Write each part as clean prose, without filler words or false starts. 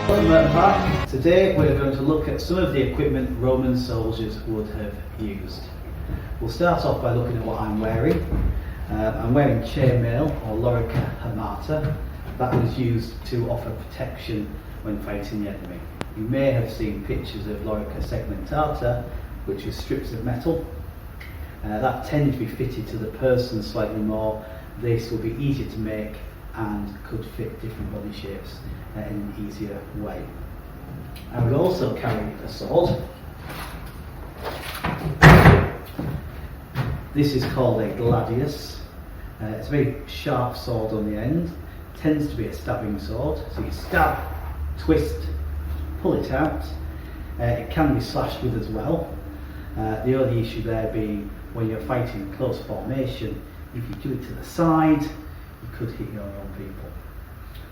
Welcome back. Today we're going to look at some of the equipment Roman soldiers would have used. We'll start off by looking at what I'm wearing. I'm wearing chainmail or lorica hamata. That was used to offer protection when fighting the enemy. You may have seen pictures of lorica segmentata, which is strips of metal. That tended to be fitted to the person slightly more. This will be easier to make and could fit different body shapes in an easier way. I would also carry a sword. This is called a gladius. It's a very sharp sword on the end. Tends to be a stabbing sword. So you stab, twist, pull it out. It can be slashed with as well. The only issue there being when you're fighting in close formation, if you do it to the side, you could hit your own people.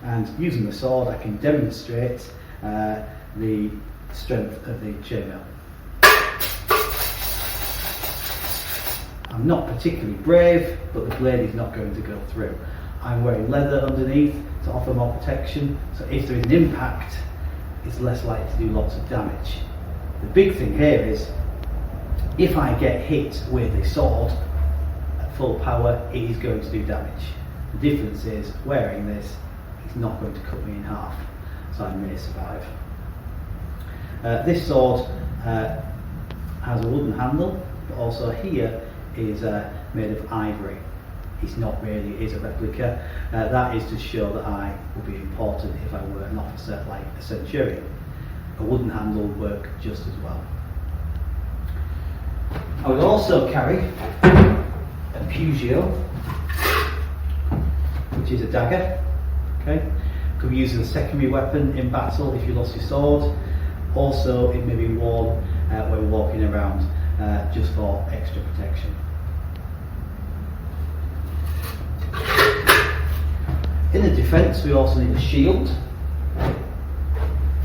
And using the sword, I can demonstrate the strength of the chainmail. I'm not particularly brave, but the blade is not going to go through. I'm wearing leather underneath to offer more protection, so if there is an impact, it's less likely to do lots of damage. The big thing here is, if I get hit with a sword at full power, it is going to do damage. The difference is, wearing this, it's not going to cut me in half, so I may survive. This sword has a wooden handle, but also here is made of ivory. It's not really, it is a replica. That is to show that I would be important if I were an officer like a centurion. A wooden handle would work just as well. I would also carry a pugio, which is a dagger. Okay, could be used as a secondary weapon in battle if you lost your sword. Also, it may be worn when walking around just for extra protection. In the defence, we also need a shield.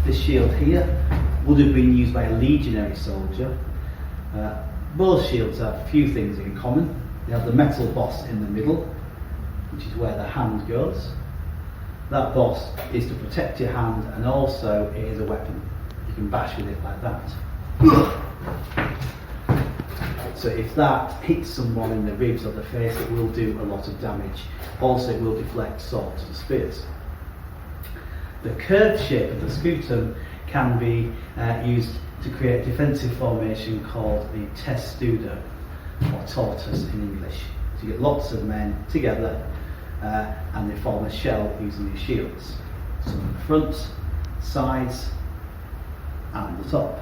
This shield here would have been used by a legionary soldier. Both shields have a few things in common. They have the metal boss in the middle, which is where the hand goes. That boss is to protect your hand, and also it is a weapon. You can bash with it like that. So if that hits someone in the ribs or the face, it will do a lot of damage. Also, it will deflect swords and spears. The curved shape of the scutum can be used to create a defensive formation called the testudo, or tortoise in English. So you get lots of men together and they form a shell using these shields. Some on the front, sides and the top.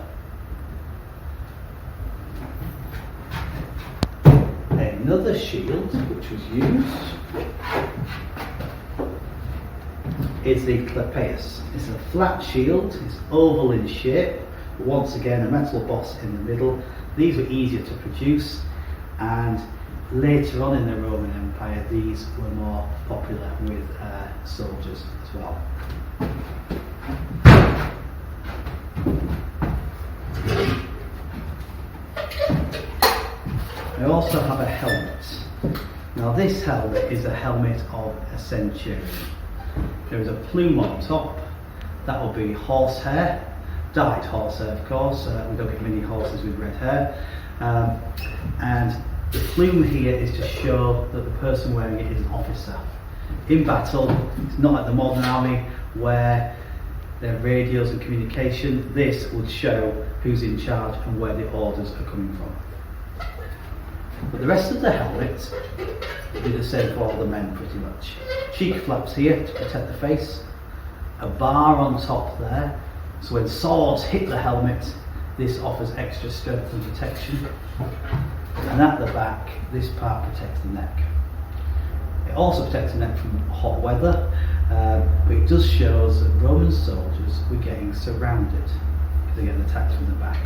Another shield which was used is the clepeus. It's a flat shield, it's oval in shape, once again a metal boss in the middle. These were easier to produce, and later on in the Roman Empire these were more popular with soldiers as well. I also have a helmet. Now this helmet is a helmet of a centurion. There is a plume on top, that will be horsehair, dyed horsehair of course, we don't get many horses with red hair, and the plume here is to show that the person wearing it is an officer. In battle, it's not like the modern army where there are radios and communication. This would show who's in charge and where the orders are coming from. But the rest of the helmet will be the same for all the men pretty much. Cheek flaps here to protect the face, a bar on top there, so when swords hit the helmet, this offers extra strength and protection. And at the back, this part protects the neck. It also protects the neck from hot weather, but it does show us that Roman soldiers were getting surrounded because they're getting attacked from the back.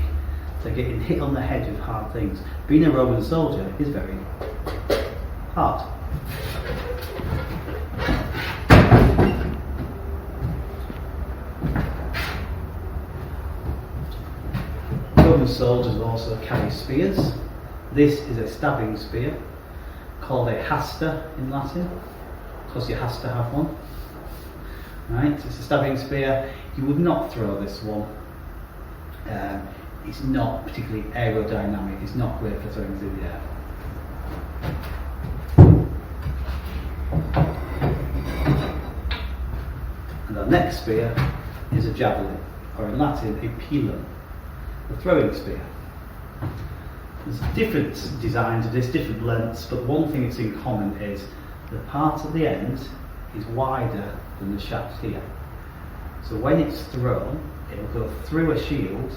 They're getting hit on the head with hard things. Being a Roman soldier is very hard. Roman soldiers also carry spears. This is a stabbing spear, called a hasta in Latin, because you has to have one. Right, it's a stabbing spear. You would not throw this one. It's not particularly aerodynamic. It's not great for throwing through the air. And our next spear is a javelin, or in Latin a pilum, a throwing spear. There's different designs of this, different lengths, but one thing that's in common is the part at the end is wider than the shaft here. So when it's thrown, it'll go through a shield,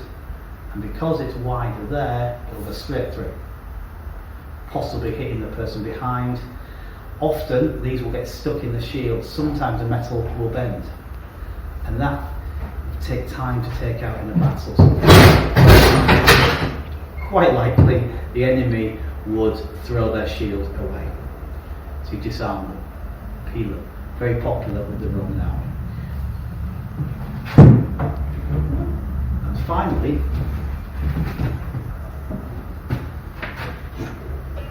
and because it's wider there, it'll go straight through, possibly hitting the person behind. Often these will get stuck in the shield, sometimes the metal will bend, and that will take time to take out in a battle. Quite likely the enemy would throw their shield away. So you disarm them. Pilum, very popular with the Roman army. And finally,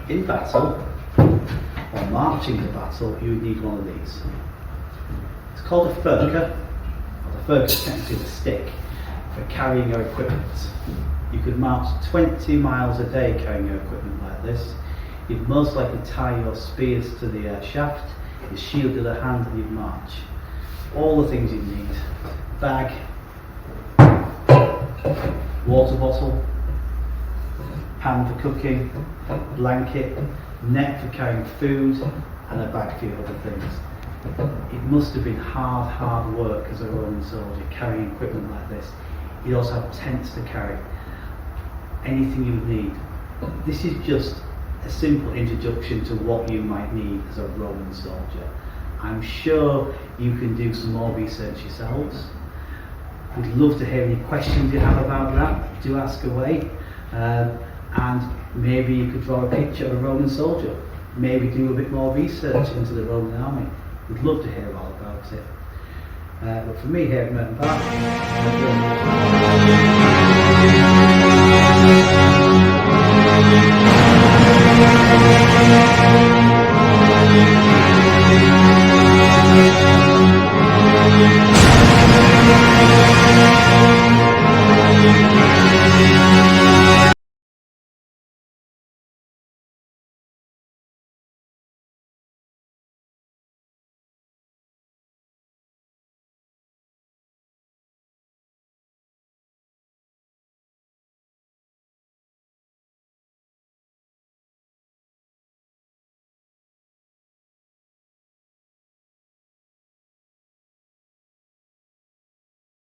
in battle, or marching to battle, you would need one of these. It's called a furka, or the furka is technically the stick for carrying your equipment. You could march 20 miles a day carrying your equipment like this. You'd most likely tie your spears to the shaft, your shield to the hand, and you'd march. All the things you'd need: bag, water bottle, pan for cooking, blanket, net for carrying food, and a bag for your other things. It must have been hard work as a Roman soldier carrying equipment like this. You'd also have tents to carry, anything you would need. This is just a simple introduction to what you might need as a Roman soldier. I'm sure you can do some more research yourselves. We'd love to hear any questions you have about that. Do ask away. And maybe you could draw a picture of a Roman soldier. Maybe do a bit more research into the Roman army. We'd love to hear all about it. But for me here at Merton Park,